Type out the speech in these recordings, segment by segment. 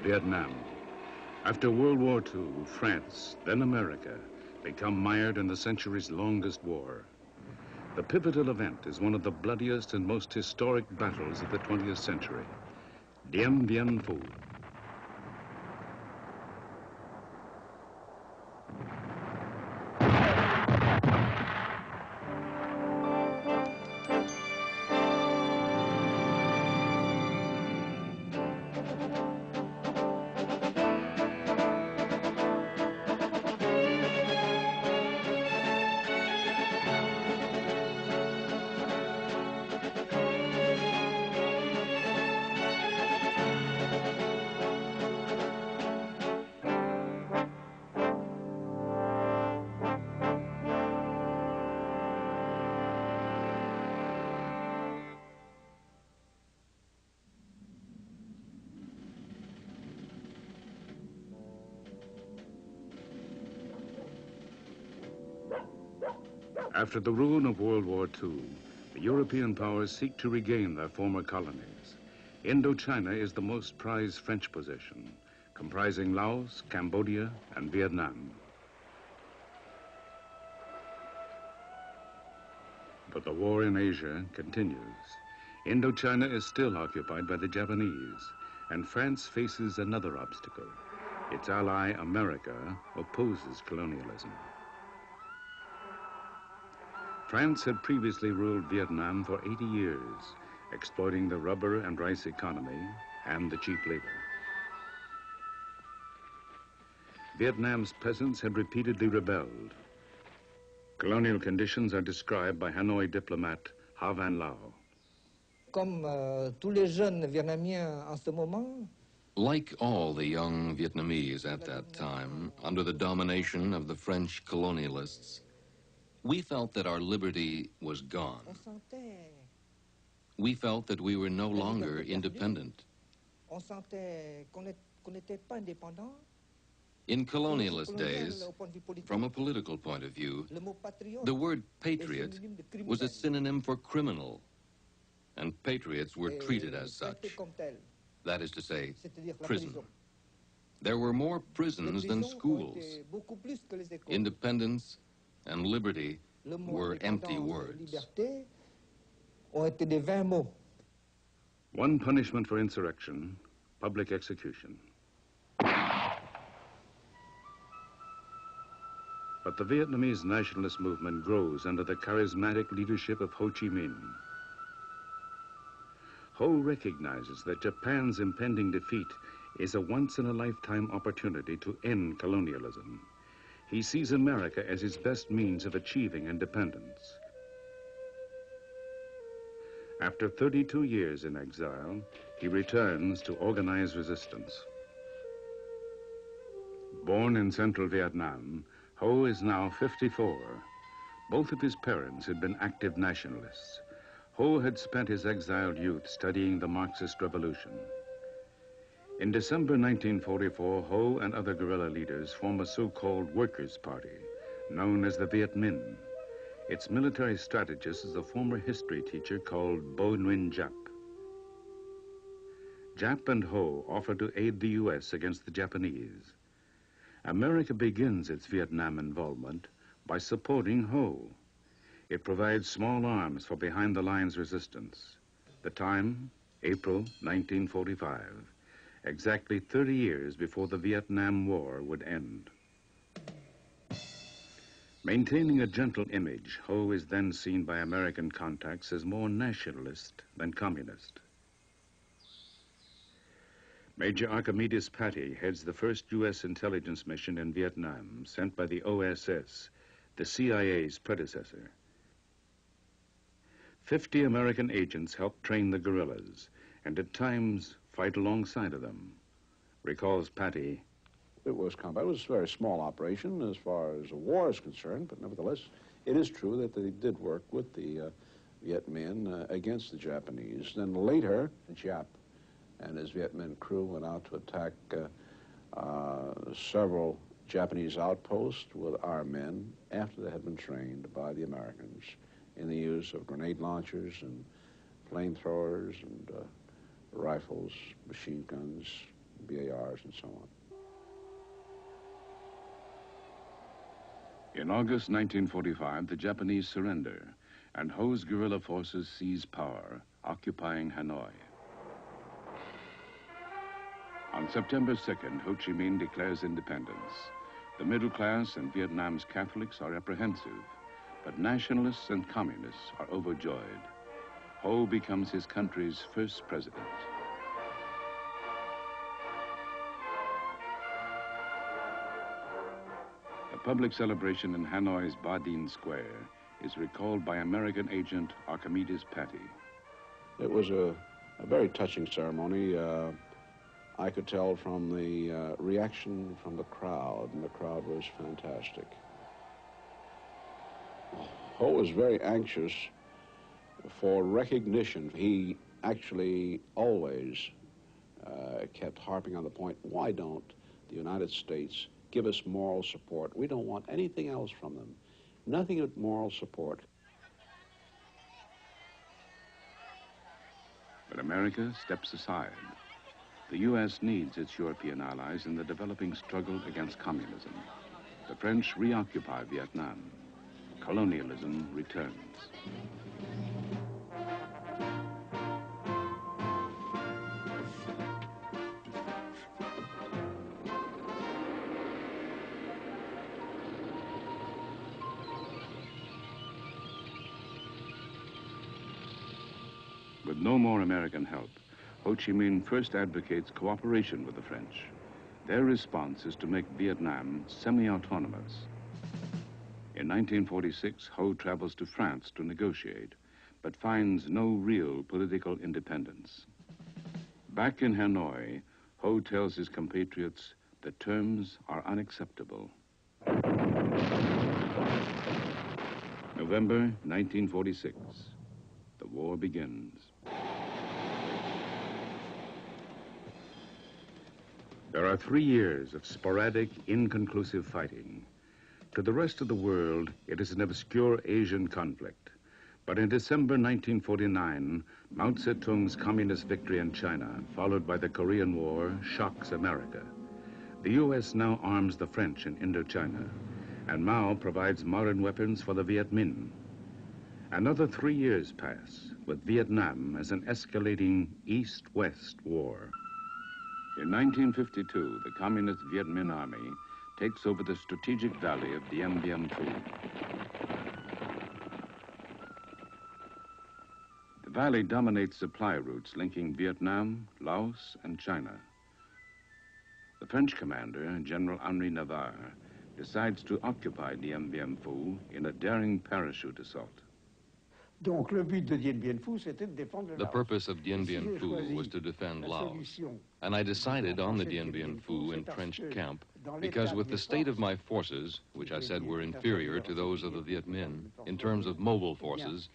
Vietnam. After World War II, France, then America, become mired in the century's longest war. The pivotal event is one of the bloodiest and most historic battles of the 20th century, Dien Bien Phu. After the ruin of World War II, the European powers seek to regain their former colonies. Indochina is the most prized French possession, comprising Laos, Cambodia, and Vietnam. But the war in Asia continues. Indochina is still occupied by the Japanese, and France faces another obstacle. Its ally, America, opposes colonialism. France had previously ruled Vietnam for 80 years, exploiting the rubber and rice economy and the cheap labor. Vietnam's peasants had repeatedly rebelled. Colonial conditions are described by Hanoi diplomat Ha Van Lao. Comme tous les jeunes Vietnamiens en ce moment, like all the young Vietnamese at that time, under the domination of the French colonialists, we felt that our liberty was gone. We felt that we were no longer independent. In colonialist days, from a political point of view, the word patriot was a synonym for criminal, and patriots were treated as such. That is to say, prison. There were more prisons than schools. Independence and liberty were empty words. One punishment for insurrection, public execution. But the Vietnamese nationalist movement grows under the charismatic leadership of Ho Chi Minh. Ho recognizes that Japan's impending defeat is a once-in-a-lifetime opportunity to end colonialism. He sees America as his best means of achieving independence. After 32 years in exile, he returns to organize resistance. Born in central Vietnam, Ho is now 54. Both of his parents had been active nationalists. Ho had spent his exiled youth studying the Marxist revolution. In December 1944, Ho and other guerrilla leaders form a so-called Workers' Party, known as the Viet Minh. Its military strategist is a former history teacher called Bo Nguyen Giap. Giap and Ho offer to aid the U.S. against the Japanese. America begins its Vietnam involvement by supporting Ho. It provides small arms for behind-the-lines resistance. The time, April 1945. Exactly 30 years before the Vietnam War would end. Maintaining a gentle image, Ho is then seen by American contacts as more nationalist than communist. Major Archimedes Patty heads the first U.S. intelligence mission in Vietnam, sent by the OSS, the CIA's predecessor. 50 American agents help train the guerrillas, and at times fight alongside of them, recalls Patty. It was combat. It was a very small operation as far as the war is concerned, but nevertheless, it is true that they did work with the Viet Minh against the Japanese. Then later, Giap and his Viet Minh crew went out to attack several Japanese outposts with our men after they had been trained by the Americans in the use of grenade launchers and flamethrowers and rifles, machine guns, BARs and so on. In August 1945, the Japanese surrender, and Ho's guerrilla forces seize power, occupying Hanoi. On September 2nd, Ho Chi Minh declares independence. The middle class and Vietnam's Catholics are apprehensive, but nationalists and communists are overjoyed. Ho becomes his country's first president. The public celebration in Hanoi's Dien Square is recalled by American agent Archimedes Patty. It was a very touching ceremony. I could tell from the reaction from the crowd, and the crowd was fantastic. Ho was very anxious for recognition. He actually always kept harping on the point, why don't the United States give us moral support? We don't want anything else from them. Nothing but moral support. But America steps aside. The U.S. needs its European allies in the developing struggle against communism. The French reoccupy Vietnam. Colonialism returns. With no more American help, Ho Chi Minh first advocates cooperation with the French. Their response is to make Vietnam semi-autonomous. In 1946, Ho travels to France to negotiate, but finds no real political independence. Back in Hanoi, Ho tells his compatriots the terms are unacceptable. November 1946, the war begins. There are 3 years of sporadic, inconclusive fighting. To the rest of the world, it is an obscure Asian conflict. But in December 1949, Mao Zedong's communist victory in China, followed by the Korean War, shocks America. The U.S. now arms the French in Indochina, and Mao provides modern weapons for the Viet Minh. Another 3 years pass, with Vietnam as an escalating East-West war. In 1952, the Communist Viet Minh Army takes over the strategic valley of Dien Bien Phu. The valley dominates supply routes linking Vietnam, Laos, and China. The French commander, General Henri Navarre, decides to occupy Dien Bien Phu in a daring parachute assault. The purpose of Dien Bien Phu was to defend Laos, and I decided on the Dien Bien Phu entrenched camp because with the state of my forces, which I said were inferior to those of the Viet Minh in terms of mobile forces,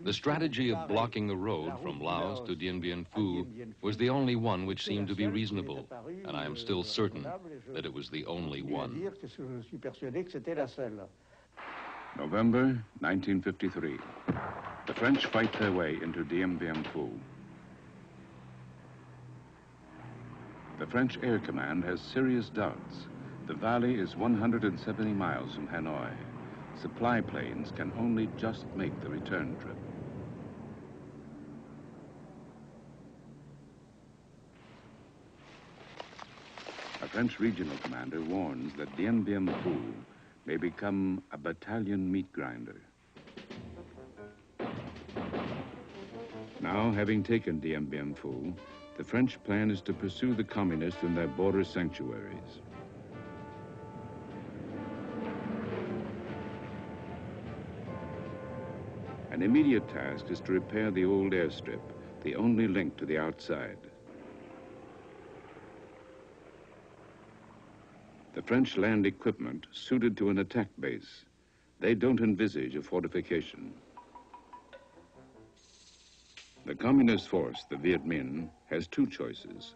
the strategy of blocking the road from Laos to Dien Bien Phu was the only one which seemed to be reasonable, and I am still certain that it was the only one. November 1953. The French fight their way into Dien Bien Phu. The French Air Command has serious doubts. The valley is 170 miles from Hanoi. Supply planes can only just make the return trip. A French regional commander warns that Dien Bien Phu may become a battalion meat grinder. Now, having taken Dien Bien Phu, the French plan is to pursue the communists in their border sanctuaries. An immediate task is to repair the old airstrip, the only link to the outside. The French land equipment suited to an attack base. They don't envisage a fortification. The communist force, the Viet Minh, has 2 choices: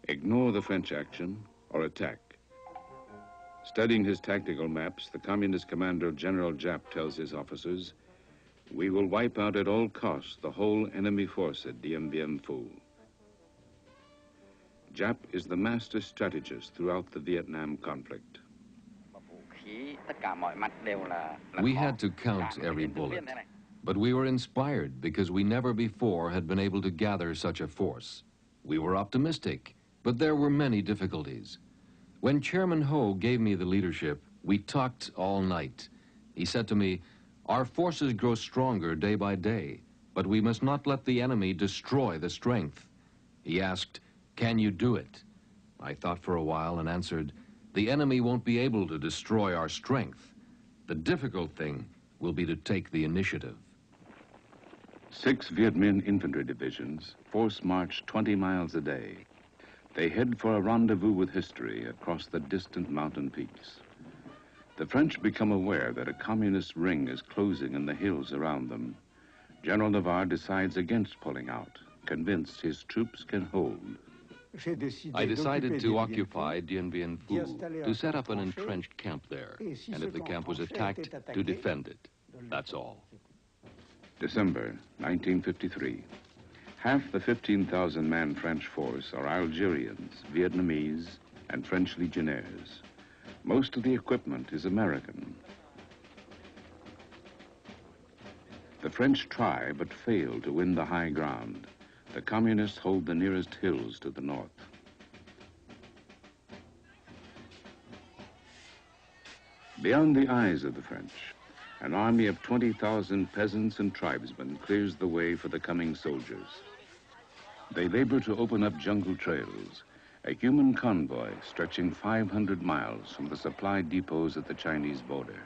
ignore the French action or attack. Studying his tactical maps, the communist commander, General Giap, tells his officers, "We will wipe out at all costs the whole enemy force at Dien Bien Phu." Jap is the master strategist throughout the Vietnam conflict. We had to count every bullet, but we were inspired because we never before had been able to gather such a force. We were optimistic, but there were many difficulties. When Chairman Ho gave me the leadership, we talked all night. He said to me, "Our forces grow stronger day by day, but we must not let the enemy destroy the strength." He asked, "Can you do it?" I thought for a while and answered, "The enemy won't be able to destroy our strength. The difficult thing will be to take the initiative." 6 Viet Minh infantry divisions force march 20 miles a day. They head for a rendezvous with history across the distant mountain peaks. The French become aware that a communist ring is closing in the hills around them. General Navarre decides against pulling out, convinced his troops can hold. I decided to occupy Dien Bien Phu, to set up an entrenched camp there, and if the camp was attacked, to defend it. That's all. December 1953. Half the 15,000-man French force are Algerians, Vietnamese, and French legionnaires. Most of the equipment is American. The French try but fail to win the high ground. The communists hold the nearest hills to the north. Beyond the eyes of the French, an army of 20,000 peasants and tribesmen clears the way for the coming soldiers. They labor to open up jungle trails, a human convoy stretching 500 miles from the supply depots at the Chinese border.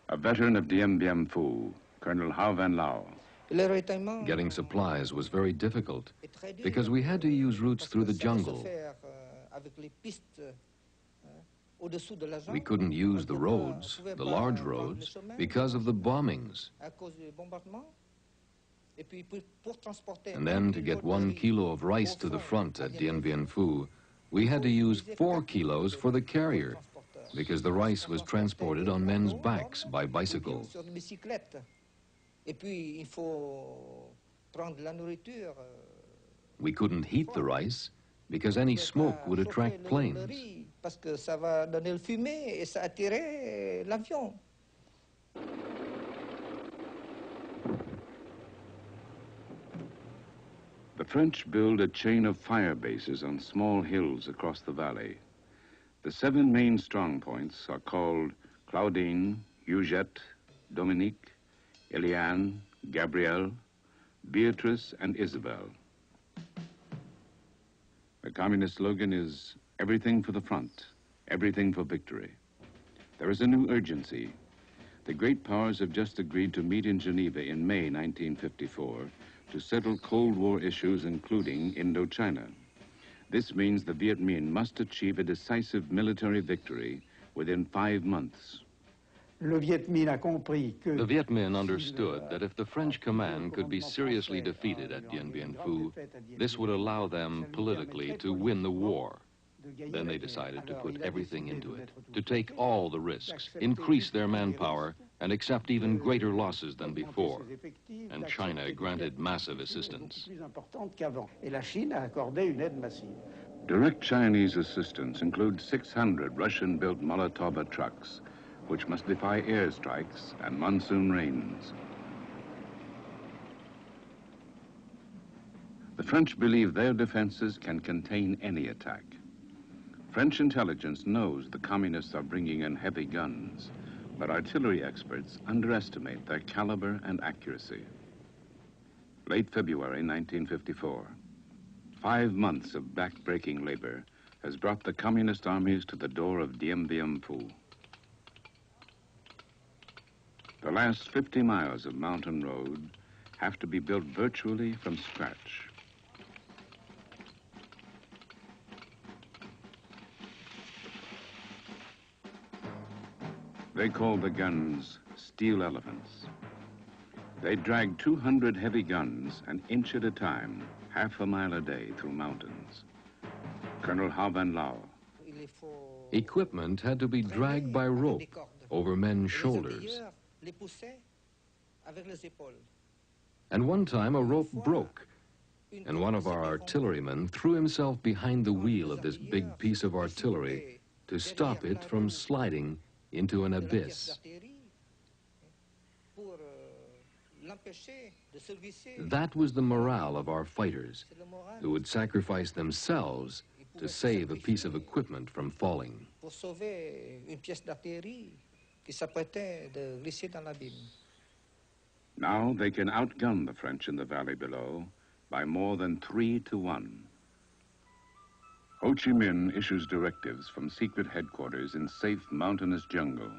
A veteran of Dien Bien Phu, Colonel Hao Van Lao. Getting supplies was very difficult because we had to use routes through the jungle. We couldn't use the roads, the large roads, because of the bombings. And then to get 1 kilo of rice to the front at Dien Bien Phu, we had to use 4 kilos for the carrier because the rice was transported on men's backs by bicycles. We couldn't heat the rice because any smoke would attract planes. The French build a chain of fire bases on small hills across the valley. The 7 main strong points are called Claudine, Huguette, Dominique, Eliane, Gabrielle, Beatrice, and Isabel. The communist slogan is, "Everything for the front, everything for victory." There is a new urgency. The great powers have just agreed to meet in Geneva in May 1954 to settle Cold War issues, including Indochina. This means the Viet Minh must achieve a decisive military victory within 5 months. The Viet Minh understood that if the French command could be seriously defeated at Dien Bien Phu, this would allow them politically to win the war. Then they decided to put everything into it, to take all the risks, increase their manpower, and accept even greater losses than before. And China granted massive assistance. Direct Chinese assistance includes 600 Russian-built Molotov trucks, which must defy airstrikes and monsoon rains. The French believe their defenses can contain any attack. French intelligence knows the communists are bringing in heavy guns, but artillery experts underestimate their caliber and accuracy. Late February 1954, 5 months of back-breaking labor has brought the communist armies to the door of Dien Bien Phu. The last 50 miles of mountain road have to be built virtually from scratch. They call the guns steel elephants. They drag 200 heavy guns an inch at a time, half a mile a day through mountains. Colonel Hao Van Lao. Equipment had to be dragged by rope over men's shoulders. And one time a rope broke. and one of our artillerymen threw himself behind the wheel of this big piece of artillery to stop it from sliding into an abyss. That was the morale of our fighters, who would sacrifice themselves to save a piece of equipment from falling. Now they can outgun the French in the valley below by more than 3 to 1. Ho Chi Minh issues directives from secret headquarters in safe mountainous jungle.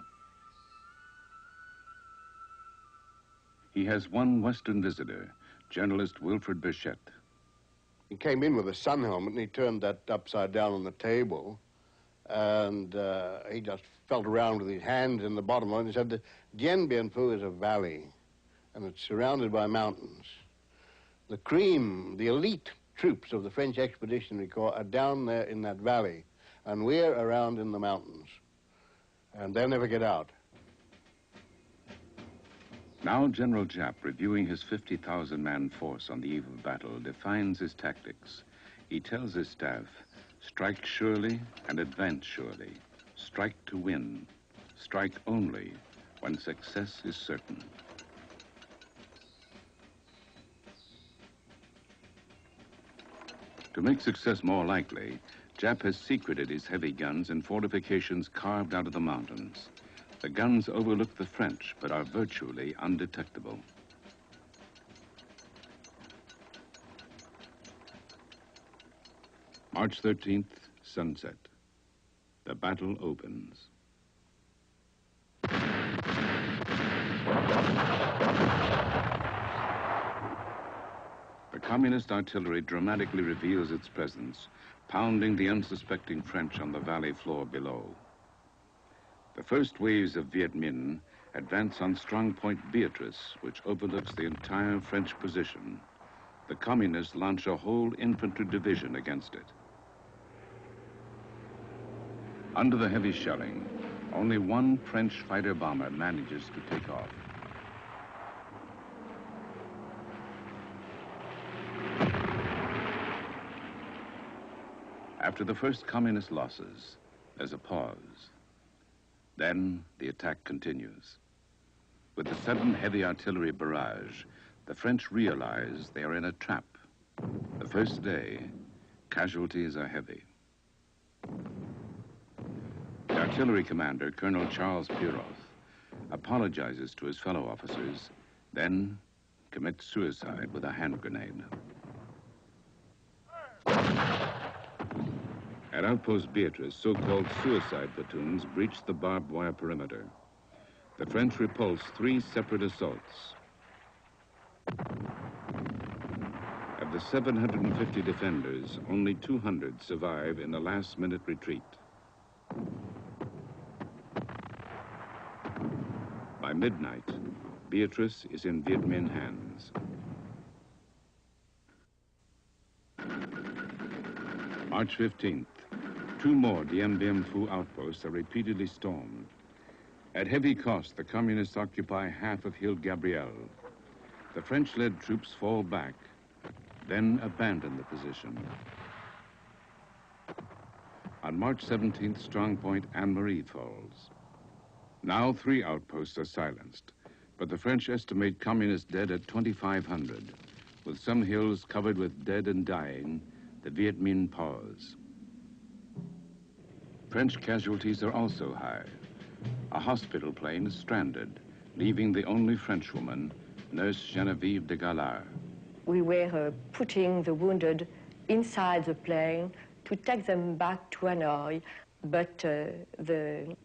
He has one Western visitor, journalist Wilfred Bichette. He came in with a sun helmet and he turned that upside down on the table, and he just felt around with his hands in the bottom of it and said that Dien Bien Phu is a valley and it's surrounded by mountains. The cream, the elite troops of the French Expeditionary Corps are down there in that valley, and we're around in the mountains, and they'll never get out. Now General Giap, reviewing his 50,000-man force on the eve of battle, defines his tactics. He tells his staff, strike surely and advance surely. Strike to win. Strike only when success is certain. To make success more likely, Giap has secreted his heavy guns in fortifications carved out of the mountains. The guns overlook the French, but are virtually undetectable. March 13th, sunset. The battle opens. The communist artillery dramatically reveals its presence, pounding the unsuspecting French on the valley floor below. The first waves of Viet Minh advance on strong point Beatrice, which overlooks the entire French position. The communists launch a whole infantry division against it. Under the heavy shelling, only one French fighter bomber manages to take off. After the first communist losses, there's a pause. Then the attack continues. With the sudden heavy artillery barrage, the French realize they are in a trap. The first day, casualties are heavy. The artillery commander, Colonel Charles Piroth, apologizes to his fellow officers, then commits suicide with a hand grenade. At outpost Beatrice, so-called suicide platoons breached the barbed wire perimeter. The French repulsed 3 separate assaults. Of the 750 defenders, only 200 survive in the last-minute retreat. By midnight, Beatrice is in Viet Minh hands. March 15th. 2 more Dien Bien Phu outposts are repeatedly stormed. At heavy cost, the communists occupy half of Hill Gabrielle. The French-led troops fall back, then abandon the position. On March 17th, strong point Anne-Marie falls. Now 3 outposts are silenced, but the French estimate communists dead at 2,500. With some hills covered with dead and dying, the Viet Minh pause. French casualties are also high. A hospital plane is stranded, leaving the only Frenchwoman, Nurse Geneviève de Galard. We were putting the wounded inside the plane to take them back to Hanoi, but the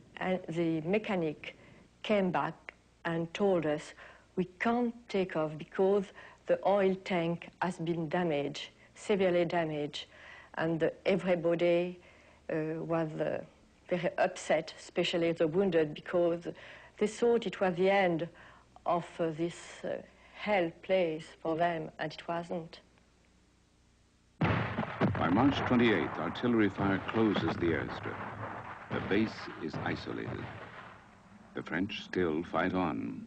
mechanic came back and told us we can't take off because the oil tank has been damaged, severely damaged, and everybody was very upset, especially the wounded, because they thought it was the end of this hell place for them, and it wasn't. By March 28th, artillery fire closes the airstrip. The base is isolated. The French still fight on.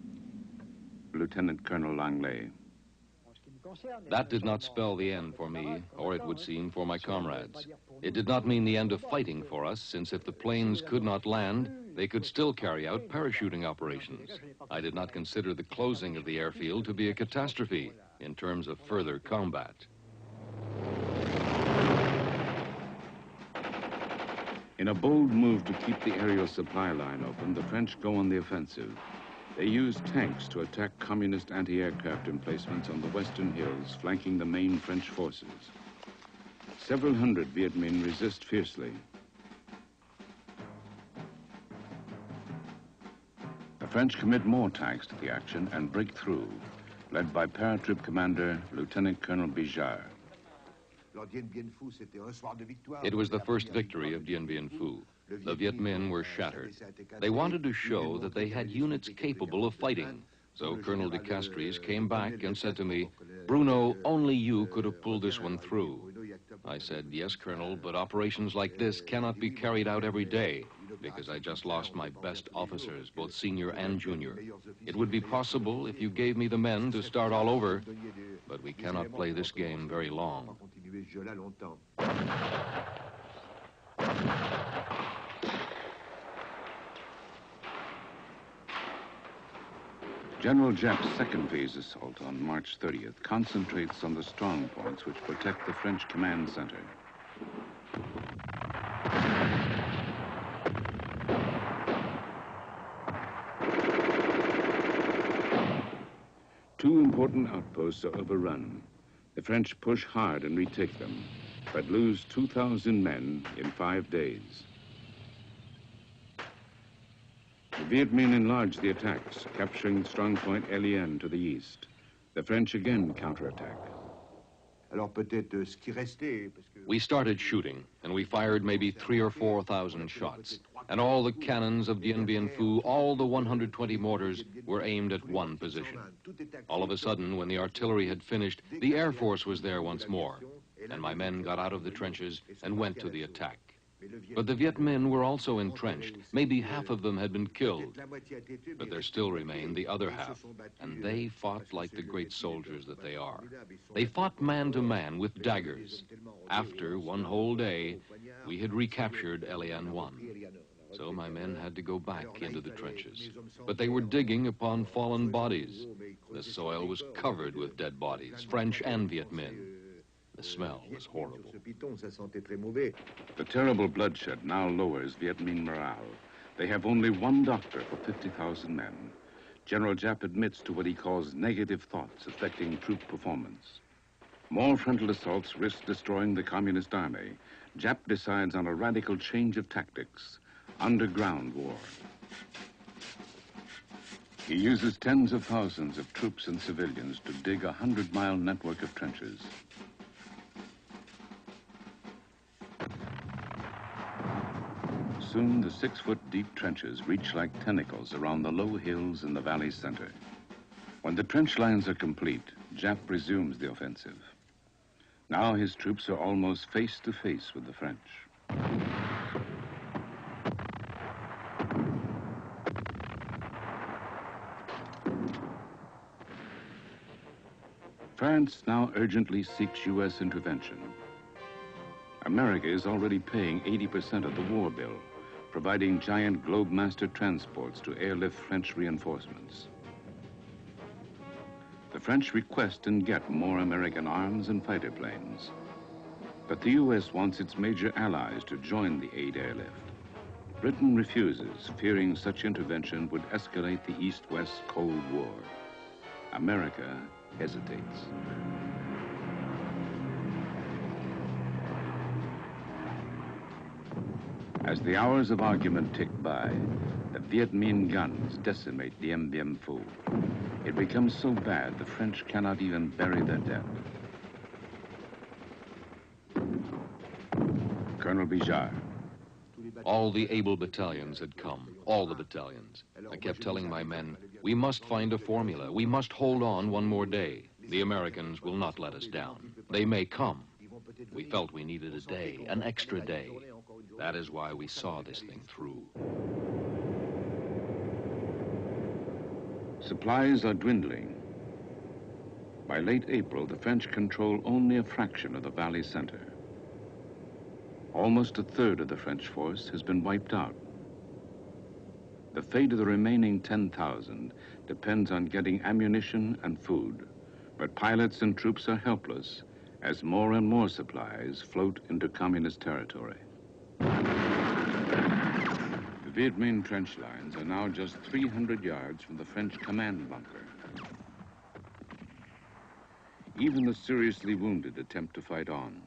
Lieutenant Colonel Langlais. That did not spell the end for me, or it would seem for my comrades. It did not mean the end of fighting for us, since if the planes could not land, they could still carry out parachuting operations. I did not consider the closing of the airfield to be a catastrophe in terms of further combat. In a bold move to keep the aerial supply line open, the French go on the offensive. They use tanks to attack communist anti-aircraft emplacements on the western hills, flanking the main French forces. Several hundred Viet Minh resist fiercely. The French commit more tanks to the action and break through, led by paratroop commander Lieutenant Colonel Bijard. It was the first victory of Dien Bien Phu. The Viet Minh were shattered. They wanted to show that they had units capable of fighting. So Colonel de Castries came back and said to me, "Bruno, only you could have pulled this one through." I said, "Yes, Colonel, but operations like this cannot be carried out every day, because I just lost my best officers, both senior and junior. It would be possible if you gave me the men to start all over, but we cannot play this game very long." General Giap's second phase assault on March 30th concentrates on the strong points which protect the French command center. Two important outposts are overrun. The French push hard and retake them, but lose 2,000 men in 5 days. The Viet Minh enlarged the attacks, capturing strongpoint Elien to the east. The French again counterattack. We started shooting, and we fired maybe 3,000 or 4,000 shots. And all the cannons of Dien Bien Phu, all the 120 mortars, were aimed at one position. All of a sudden, when the artillery had finished, the Air Force was there once more, and my men got out of the trenches and went to the attack. But the Viet Minh were also entrenched. Maybe half of them had been killed, but there still remained the other half, and they fought like the great soldiers that they are. They fought man to man with daggers. After one whole day, we had recaptured Elian 1. So my men had to go back into the trenches. But they were digging upon fallen bodies. The soil was covered with dead bodies, French and Viet Minh. The smell was horrible. The terrible bloodshed now lowers Viet Minh morale. They have only one doctor for 50,000 men. General Giap admits to what he calls negative thoughts affecting troop performance. More frontal assaults risk destroying the communist army. Giap decides on a radical change of tactics: underground war. He uses tens of thousands of troops and civilians to dig a 100-mile network of trenches. Soon, the 6-foot-deep trenches reach like tentacles around the low hills in the valley's center. When the trench lines are complete, Giap resumes the offensive. Now his troops are almost face to face with the French. France now urgently seeks U.S. intervention. America is already paying 80% of the war bill, providing giant Globemaster transports to airlift French reinforcements. The French request and get more American arms and fighter planes. But the U.S. wants its major allies to join the aid airlift. Britain refuses, fearing such intervention would escalate the East-West Cold War. America hesitates. As the hours of argument tick by, the Viet Minh guns decimate Dien Bien Phu. It becomes so bad the French cannot even bury their dead. Colonel Bijard. All the able battalions had come, all the battalions. I kept telling my men, we must find a formula. We must hold on one more day. The Americans will not let us down. They may come. We felt we needed a day, an extra day. That is why we saw this thing through. Supplies are dwindling. By late April, the French control only a fraction of the valley center. Almost a third of the French force has been wiped out. The fate of the remaining 10,000 depends on getting ammunition and food, but pilots and troops are helpless as more and more supplies float into communist territory. The Viet Minh trench lines are now just 300 yards from the French command bunker. Even the seriously wounded attempt to fight on.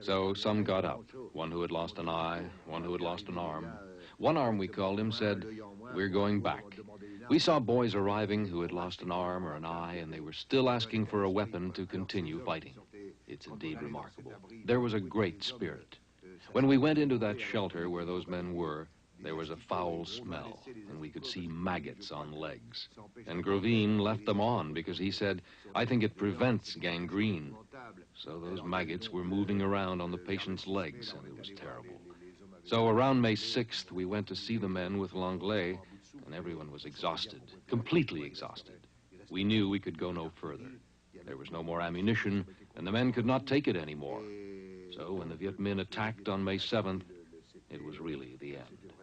So some got up, one who had lost an eye, one who had lost an arm. One arm, we called him, said, "We're going back." We saw boys arriving who had lost an arm or an eye, and they were still asking for a weapon to continue fighting. It's indeed remarkable. There was a great spirit. When we went into that shelter where those men were, there was a foul smell, and we could see maggots on legs. And Grovin left them on because he said, "I think it prevents gangrene." So those maggots were moving around on the patient's legs, and it was terrible. So around May 6th, we went to see the men with Langlais, and everyone was exhausted, completely exhausted. We knew we could go no further. There was no more ammunition, and the men could not take it anymore. So when the Viet Minh attacked on May 7th, it was really the end.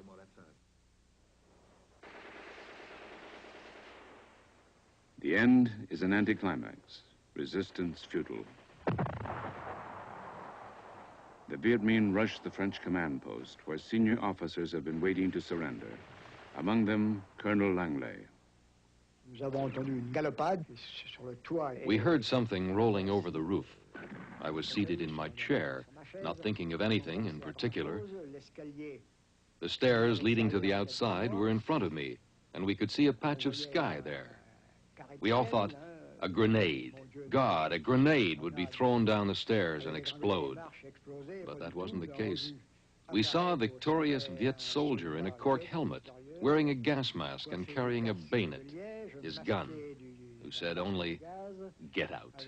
The end is an anticlimax, resistance futile. The Viet Minh rushed the French command post, where senior officers have been waiting to surrender. Among them, Colonel Langlais. We heard something rolling over the roof. I was seated in my chair, not thinking of anything in particular. The stairs leading to the outside were in front of me, and we could see a patch of sky there. We all thought, a grenade. God, a grenade would be thrown down the stairs and explode. But that wasn't the case. We saw a victorious Viet soldier in a cork helmet, wearing a gas mask and carrying a bayonet, his gun, who said only, "Get out."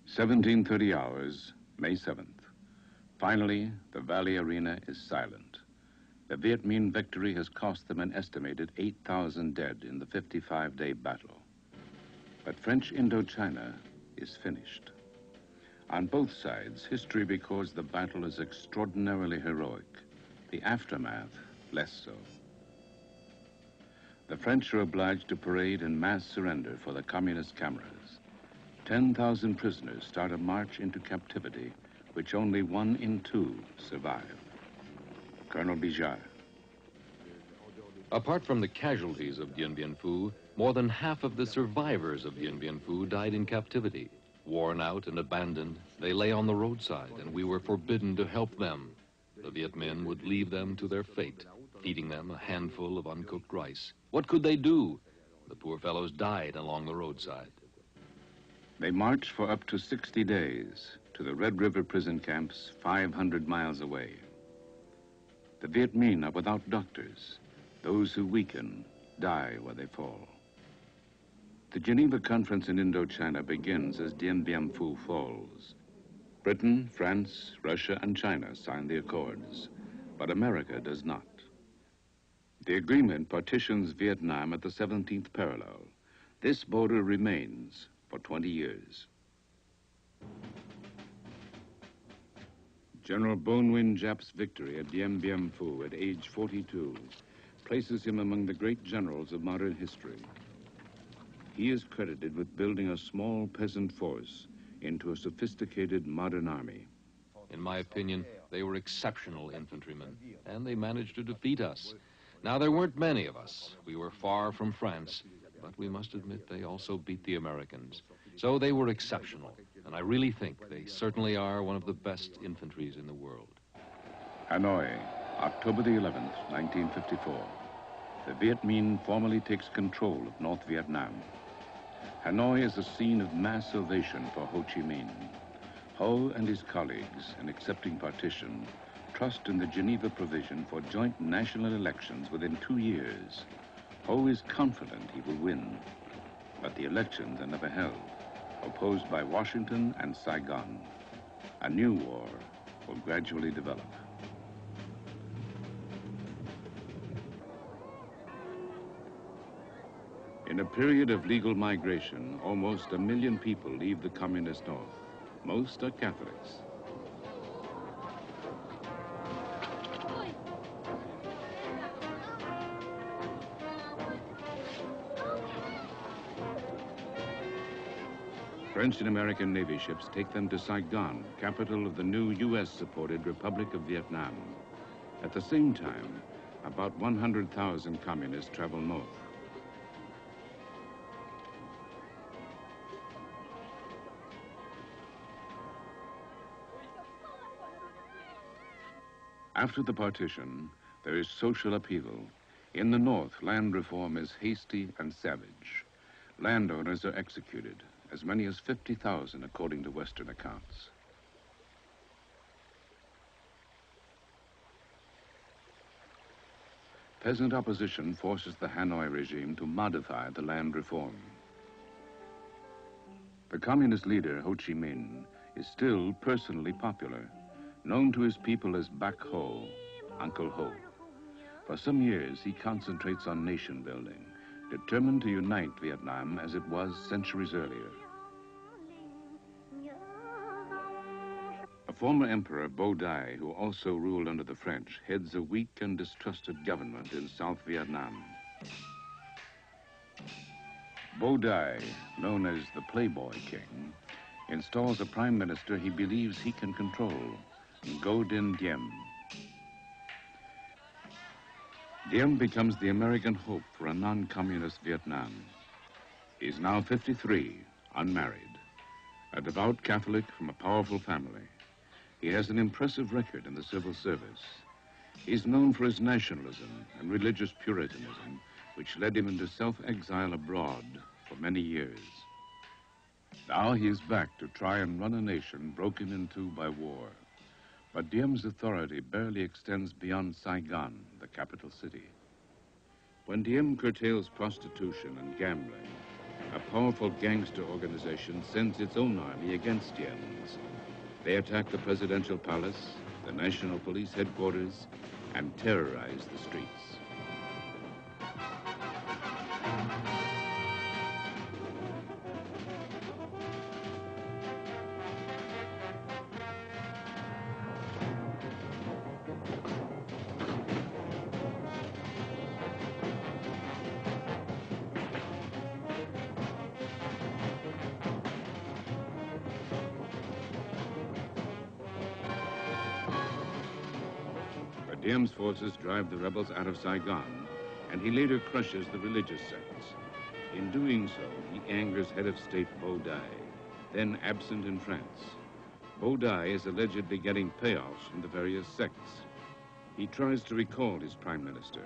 1730 hours, May 7th. Finally, the Valley Arena is silent. The Viet Minh victory has cost them an estimated 8,000 dead in the 55-day battle. But French Indochina is finished. On both sides, history records the battle as extraordinarily heroic, the aftermath less so. The French are obliged to parade in mass surrender for the communist cameras. 10,000 prisoners start a march into captivity, which only 1 in 2 survive. Colonel Bijard. Apart from the casualties of Dien Bien Phu, more than half of the survivors of Dien Bien Phu died in captivity. Worn out and abandoned, they lay on the roadside, and we were forbidden to help them. The Viet Minh would leave them to their fate, feeding them a handful of uncooked rice. What could they do? The poor fellows died along the roadside. They march for up to 60 days to the Red River prison camps 500 miles away. The Viet Minh are without doctors. Those who weaken die where they fall. The Geneva Conference in Indochina begins as Dien Bien Phu falls. Britain, France, Russia, and China sign the accords, but America does not. The agreement partitions Vietnam at the 17th parallel. This border remains for 20 years. General Bon Win Giap's victory at Dien Bien Phu at age 42 places him among the great generals of modern history. He is credited with building a small peasant force into a sophisticated modern army. In my opinion, they were exceptional infantrymen, and they managed to defeat us. Now, there weren't many of us. We were far from France, but we must admit they also beat the Americans. So they were exceptional, and I really think they certainly are one of the best infantries in the world. Hanoi, October the 11th, 1954. The Viet Minh formally takes control of North Vietnam. Hanoi is a scene of mass ovation for Ho Chi Minh. Ho and his colleagues, in accepting partition, trust in the Geneva provision for joint national elections within 2 years. Ho is confident he will win, but the elections are never held, opposed by Washington and Saigon. A new war will gradually develop. In a period of legal migration, almost 1 million people leave the communist North. Most are Catholics. French and American Navy ships take them to Saigon, capital of the new U.S.-supported Republic of Vietnam. At the same time, about 100,000 communists travel north. After the partition, there is social upheaval. In the north, land reform is hasty and savage. Landowners are executed, as many as 50,000 according to Western accounts. Peasant opposition forces the Hanoi regime to modify the land reform. The communist leader, Ho Chi Minh, is still personally popular, known to his people as Bac Ho, Uncle Ho. For some years, he concentrates on nation building, determined to unite Vietnam as it was centuries earlier. A former emperor, Bo Dai, who also ruled under the French, heads a weak and distrusted government in South Vietnam. Bo Dai, known as the Playboy King, installs a prime minister he believes he can control, Dien. Diem becomes the American hope for a non-communist Vietnam. He's now 53, unmarried, a devout Catholic from a powerful family. He has an impressive record in the civil service. He's known for his nationalism and religious puritanism, which led him into self-exile abroad for many years. Now he is back to try and run a nation broken into by war. But Diem's authority barely extends beyond Saigon, the capital city. When Diem curtails prostitution and gambling, a powerful gangster organization sends its own army against Dien's. They attack the presidential palace, the national police headquarters, and terrorize the streets. Diem's forces drive the rebels out of Saigon, and he later crushes the religious sects. In doing so, he angers head of state Bo Dai, then absent in France. Bo Dai is allegedly getting payoffs from the various sects. He tries to recall his prime minister.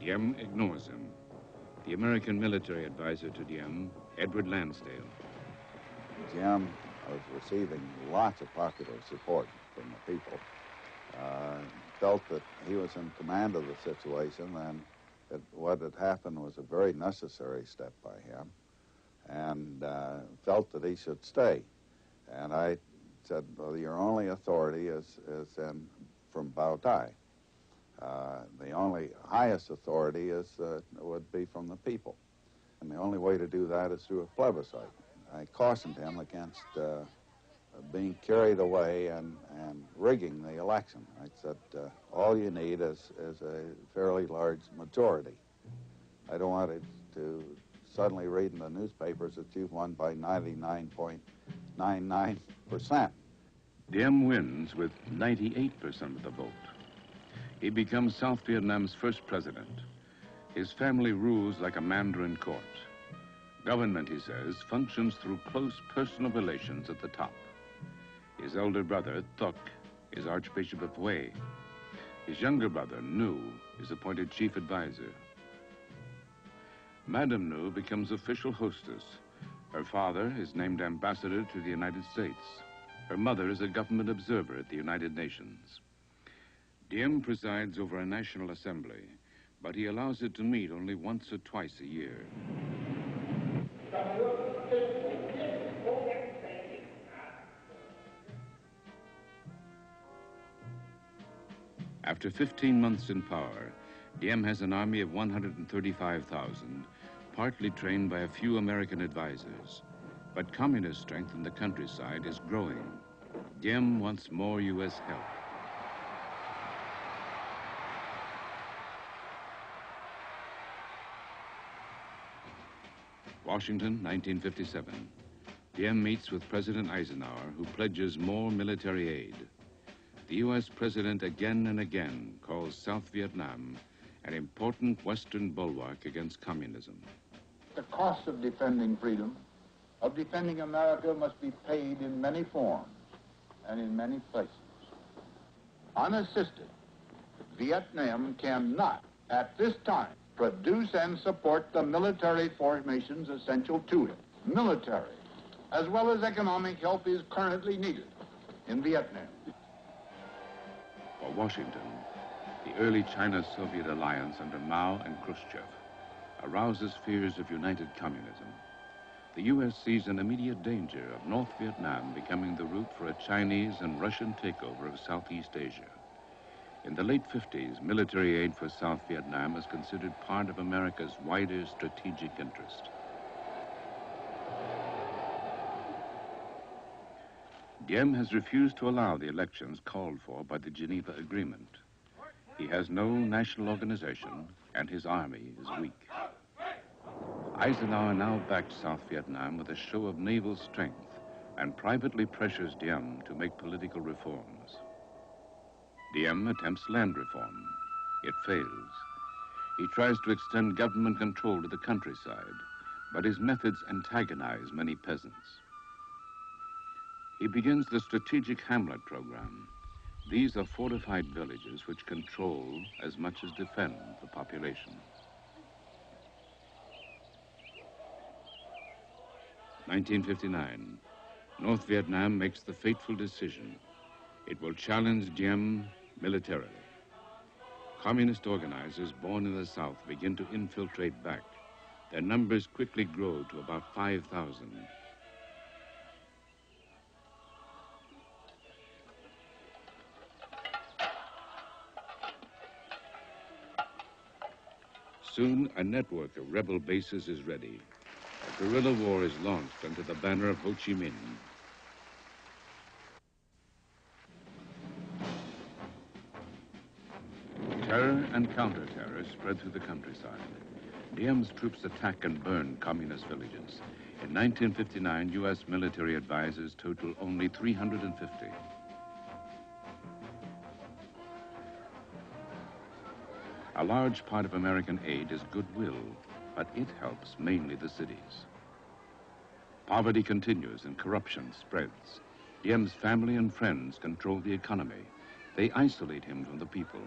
Diem ignores him. The American military advisor to Diem, Edward Lansdale. Diem was receiving lots of popular support from the people. Felt that he was in command of the situation, and that what had happened was a very necessary step by him, and felt that he should stay. And I said, well, your only authority is from Bao Dai. The only highest authority would be from the people. And the only way to do that is through a plebiscite. I cautioned him against being carried away and rigging the election. I said, all you need is a fairly large majority. I don't want it to suddenly read in the newspapers that you've won by 99.99%. Diem wins with 98% of the vote. He becomes South Vietnam's first president. His family rules like a Mandarin court. Government, he says, functions through close personal relations at the top. His elder brother, Thuc, is Archbishop of Hue. His younger brother, Nu, is appointed chief advisor. Madame Nu becomes official hostess. Her father is named ambassador to the United States. Her mother is a government observer at the United Nations. Diem presides over a national assembly, but he allows it to meet only once or twice a year. After 15 months in power, Diem has an army of 135,000, partly trained by a few American advisors, but communist strength in the countryside is growing. Diem wants more U.S. help. Washington, 1957. Diem meets with President Eisenhower, who pledges more military aid. The U.S. president again and again calls South Vietnam an important Western bulwark against communism. The cost of defending freedom, of defending America, must be paid in many forms and in many places. Unassisted, Vietnam cannot, at this time, produce and support the military formations essential to it. Military, as well as economic help, is currently needed in Vietnam. For Washington, the early China-Soviet alliance under Mao and Khrushchev arouses fears of united communism. The U.S. sees an immediate danger of North Vietnam becoming the route for a Chinese and Russian takeover of Southeast Asia. In the late 50s, military aid for South Vietnam is considered part of America's wider strategic interest. Diem has refused to allow the elections called for by the Geneva Agreement. He has no national organization, and his army is weak. Eisenhower now backs South Vietnam with a show of naval strength and privately pressures Diem to make political reforms. Diem attempts land reform. It fails. He tries to extend government control to the countryside, but his methods antagonize many peasants. He begins the strategic hamlet program. These are fortified villages which control as much as defend the population. 1959, North Vietnam makes the fateful decision. It will challenge Diem militarily. Communist organizers born in the South begin to infiltrate back. Their numbers quickly grow to about 5,000. Soon, a network of rebel bases is ready. A guerrilla war is launched under the banner of Ho Chi Minh. Terror and counter-terror spread through the countryside. Diem's troops attack and burn communist villages. In 1959, U.S. military advisors total only 350. A large part of American aid is goodwill, but it helps mainly the cities. Poverty continues and corruption spreads. Diem's family and friends control the economy. They isolate him from the people.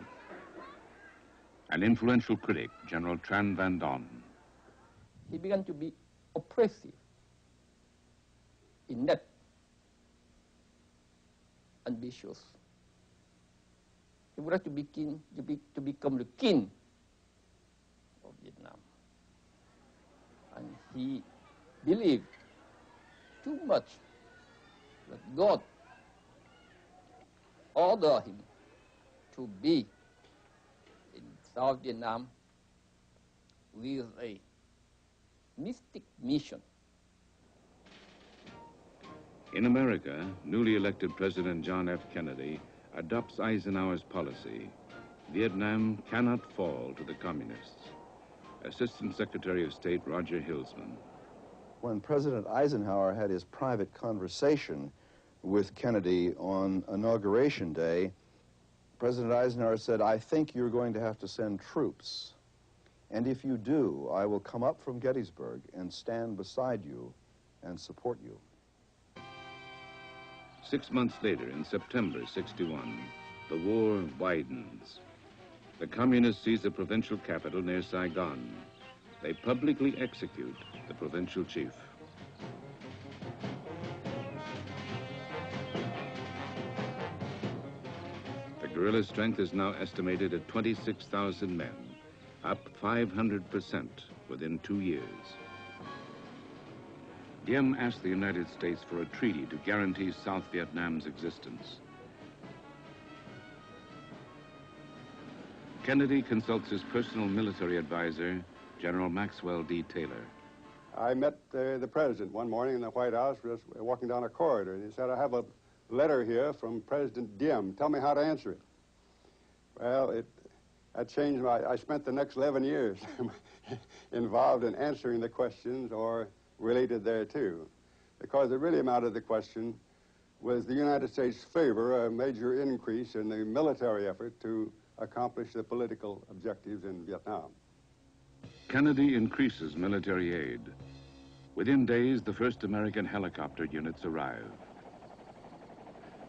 An influential critic, General Tran Van Don. He began to be oppressive, inept, ambitious. He would like to become the king of Vietnam. And he believed too much that God ordered him to be in South Vietnam with a mystic mission. In America, newly elected President John F. Kennedy adopts Eisenhower's policy. Vietnam cannot fall to the communists. Assistant Secretary of State Roger Hilsman. When President Eisenhower had his private conversation with Kennedy on Inauguration Day, President Eisenhower said, "I think you're going to have to send troops. And if you do, I will come up from Gettysburg and stand beside you and support you." 6 months later, in September '61, the war widens. The communists seize a provincial capital near Saigon. They publicly execute the provincial chief. The guerrilla strength is now estimated at 26,000 men, up 500% within 2 years. Diem asked the United States for a treaty to guarantee South Vietnam's existence. Kennedy consults his personal military advisor, General Maxwell D. Taylor. I met the president one morning in the White House, just walking down a corridor, and he said, I have a letter here from President Diem. Tell me how to answer it. Well, that changed I spent the next 11 years involved in answering the questions or related thereto, because the really amount of the question was the United States favor a major increase in the military effort to accomplish the political objectives in Vietnam. Kennedy increases military aid. Within days, the first American helicopter units arrive.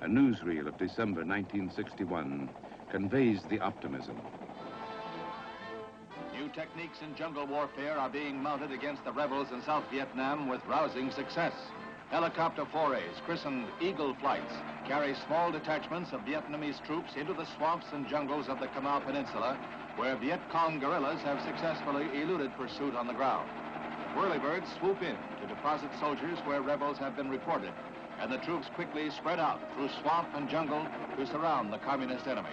A newsreel of December 1961 conveys the optimism. New techniques in jungle warfare are being mounted against the rebels in South Vietnam with rousing success. Helicopter forays, christened Eagle flights, carry small detachments of Vietnamese troops into the swamps and jungles of the Kamau Peninsula, where Viet Cong guerrillas have successfully eluded pursuit on the ground. Whirlybirds swoop in to deposit soldiers where rebels have been reported, and the troops quickly spread out through swamp and jungle to surround the communist enemy.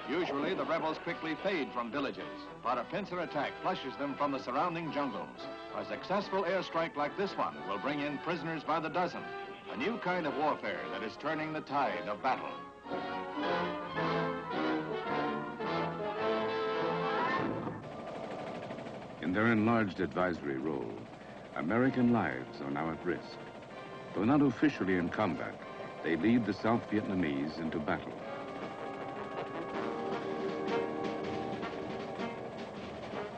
Usually, the rebels quickly fade from villages, but a pincer attack flushes them from the surrounding jungles. A successful airstrike like this one will bring in prisoners by the dozen, a new kind of warfare that is turning the tide of battle. In their enlarged advisory role, American lives are now at risk. Though not officially in combat, they lead the South Vietnamese into battle.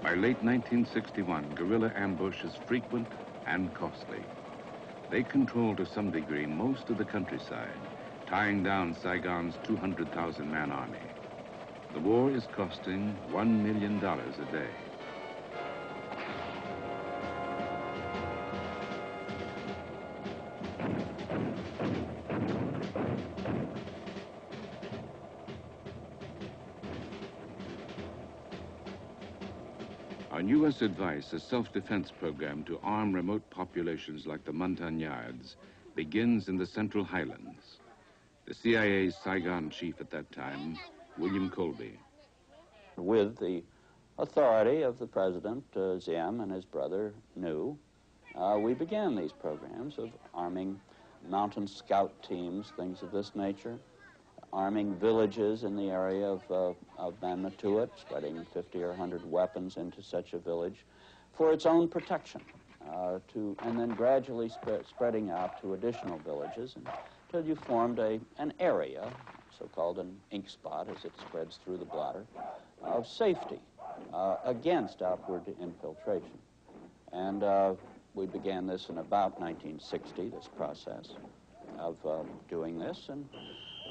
By late 1961, guerrilla ambush is frequent and costly. They control to some degree most of the countryside, tying down Saigon's 200,000-man army. The war is costing $1 million a day. On U.S. advice, a self-defense program to arm remote populations like the Montagnards begins in the Central Highlands. The CIA's Saigon chief at that time, William Colby. With the authority of the president, Diem, and his brother, New, we began these programs of arming mountain scout teams, things of this nature, arming villages in the area of Manmatuit, spreading 50 or 100 weapons into such a village for its own protection, and then gradually spreading out to additional villages until you formed an area, so-called an ink spot as it spreads through the bladder, of safety against outward infiltration. And we began this in about 1960, this process of doing this, and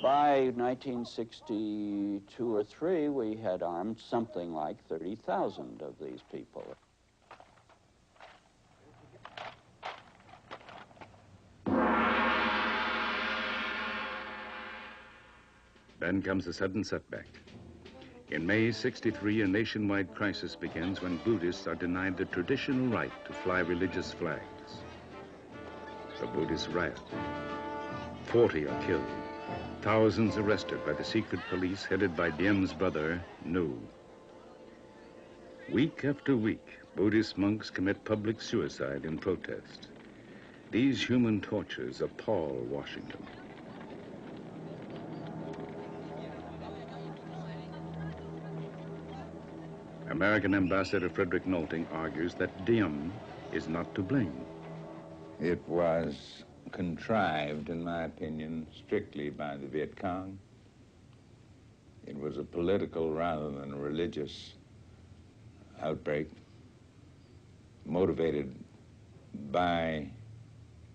by 1962 or 3, we had armed something like 30,000 of these people. Then comes a sudden setback. In May '63, a nationwide crisis begins when Buddhists are denied the traditional right to fly religious flags. The Buddhists riot. 40 are killed. Thousands arrested by the secret police headed by Diem's brother, Nu. Week after week, Buddhist monks commit public suicide in protest. These human tortures appall Washington. American Ambassador Frederick Nolting argues that Diem is not to blame. It was contrived, in my opinion, strictly by the Viet Cong. It was a political rather than a religious outbreak, motivated by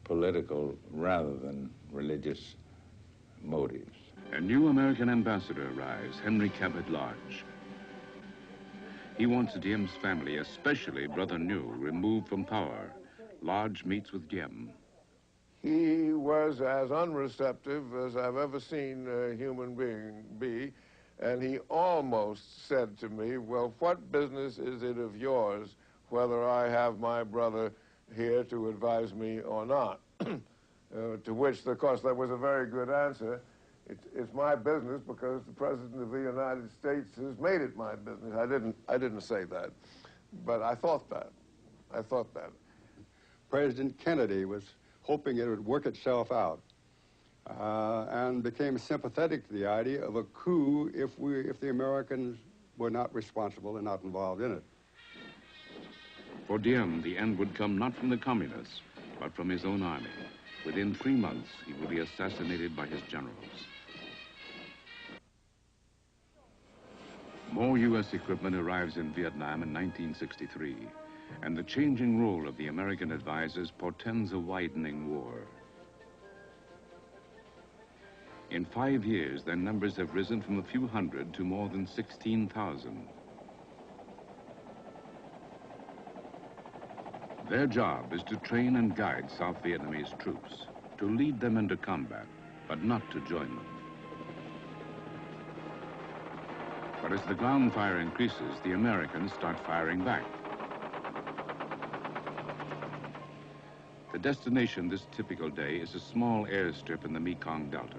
political rather than religious motives. A new American ambassador arrives, Henry Cabot Lodge. He wants Diem's family, especially Brother Nu, removed from power. Lodge meets with Diem. He was as unreceptive as I've ever seen a human being be, and he almost said to me, well, what business is it of yours whether I have my brother here to advise me or not? To which, of course, that was a very good answer, It's my business because the President of the United States has made it my business. I didn't say that, but I thought that. I thought that. President Kennedy was hoping it would work itself out and became sympathetic to the idea of a coup if the Americans were not responsible and not involved in it. For Dien, the end would come not from the communists, but from his own army. Within 3 months, he would be assassinated by his generals. More U.S. equipment arrives in Vietnam in 1963, and the changing role of the American advisors portends a widening war. In 5 years, their numbers have risen from a few hundred to more than 16,000. Their job is to train and guide South Vietnamese troops, to lead them into combat, but not to join them. But as the ground fire increases, the Americans start firing back. The destination this typical day is a small airstrip in the Mekong Delta.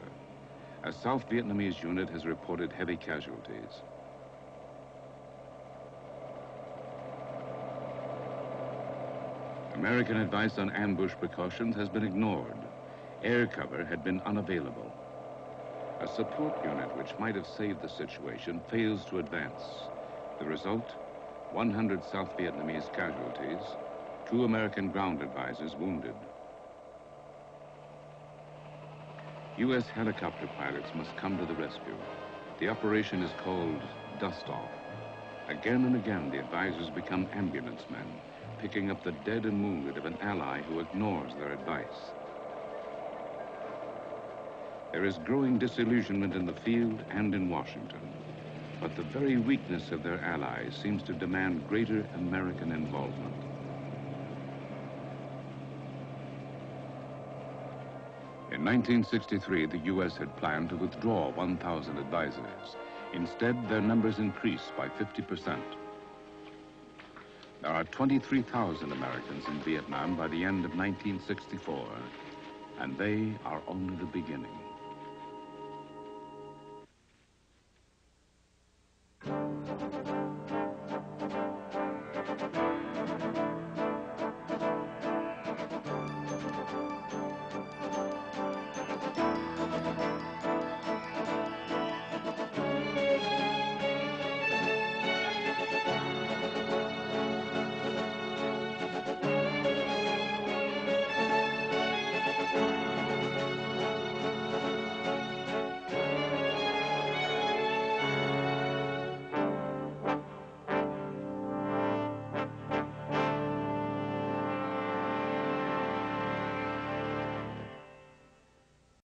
A South Vietnamese unit has reported heavy casualties. American advice on ambush precautions has been ignored. Air cover had been unavailable. A support unit which might have saved the situation fails to advance. The result, 100 South Vietnamese casualties, 2 American ground advisors wounded. U.S. helicopter pilots must come to the rescue. The operation is called Dust Off. Again and again, the advisors become ambulance men, picking up the dead and wounded of an ally who ignores their advice. There is growing disillusionment in the field and in Washington, but the very weakness of their allies seems to demand greater American involvement. In 1963, the U.S. had planned to withdraw 1,000 advisors. Instead, their numbers increased by 50%. There are 23,000 Americans in Vietnam by the end of 1964, and they are only the beginning.